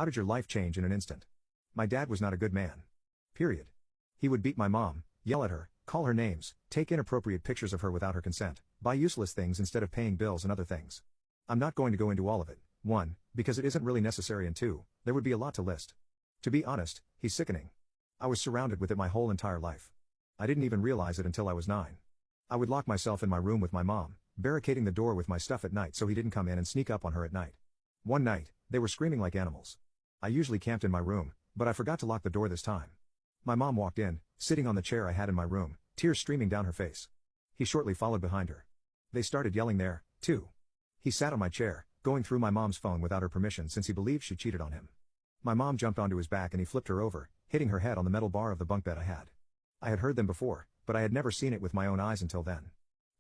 How did your life change in an instant? My dad was not a good man. Period. He would beat my mom, yell at her, call her names, take inappropriate pictures of her without her consent, buy useless things instead of paying bills and other things. I'm not going to go into all of it. 1, because it isn't really necessary, and 2, there would be a lot to list. To be honest, he's sickening. I was surrounded with it my whole entire life. I didn't even realize it until I was 9. I would lock myself in my room with my mom, barricading the door with my stuff at night so he didn't come in and sneak up on her at night. One night, they were screaming like animals. I usually camped in my room, but I forgot to lock the door this time. My mom walked in, sitting on the chair I had in my room, tears streaming down her face. He shortly followed behind her. They started yelling there, too. He sat on my chair, going through my mom's phone without her permission since he believed she cheated on him. My mom jumped onto his back and he flipped her over, hitting her head on the metal bar of the bunk bed I had. I had heard them before, but I had never seen it with my own eyes until then.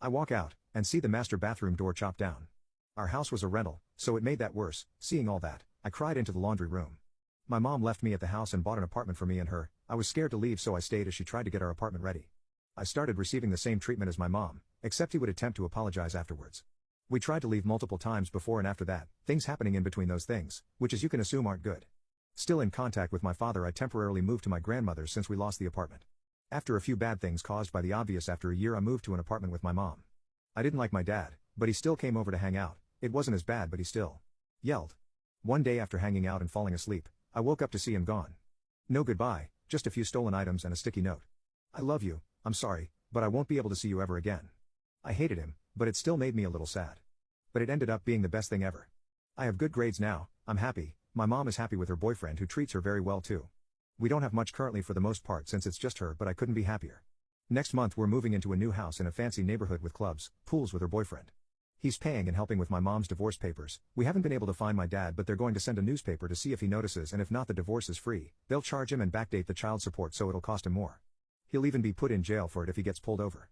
I walk out, and see the master bathroom door chopped down. Our house was a rental, so it made that worse. Seeing all that, I cried into the laundry room. My mom left me at the house and bought an apartment for me and her. I was scared to leave, so I stayed as she tried to get our apartment ready. I started receiving the same treatment as my mom, except he would attempt to apologize afterwards. We tried to leave multiple times before and after that, things happening in between those things, which as you can assume aren't good. Still in contact with my father, I temporarily moved to my grandmother's since we lost the apartment. After a few bad things caused by the obvious, after a year I moved to an apartment with my mom. I didn't like my dad, but he still came over to hang out. It wasn't as bad, but he still yelled. One day after hanging out and falling asleep, I woke up to see him gone. No goodbye, just a few stolen items and a sticky note. I love you, I'm sorry, but I won't be able to see you ever again. I hated him, but it still made me a little sad. But it ended up being the best thing ever. I have good grades now, I'm happy, my mom is happy with her boyfriend who treats her very well too. We don't have much currently for the most part since it's just her, but I couldn't be happier. Next month we're moving into a new house in a fancy neighborhood with clubs, pools with her boyfriend. He's paying and helping with my mom's divorce papers. We haven't been able to find my dad, but they're going to send a newspaper to see if he notices, and if not, the divorce is free. They'll charge him and backdate the child support so it'll cost him more. He'll even be put in jail for it if he gets pulled over.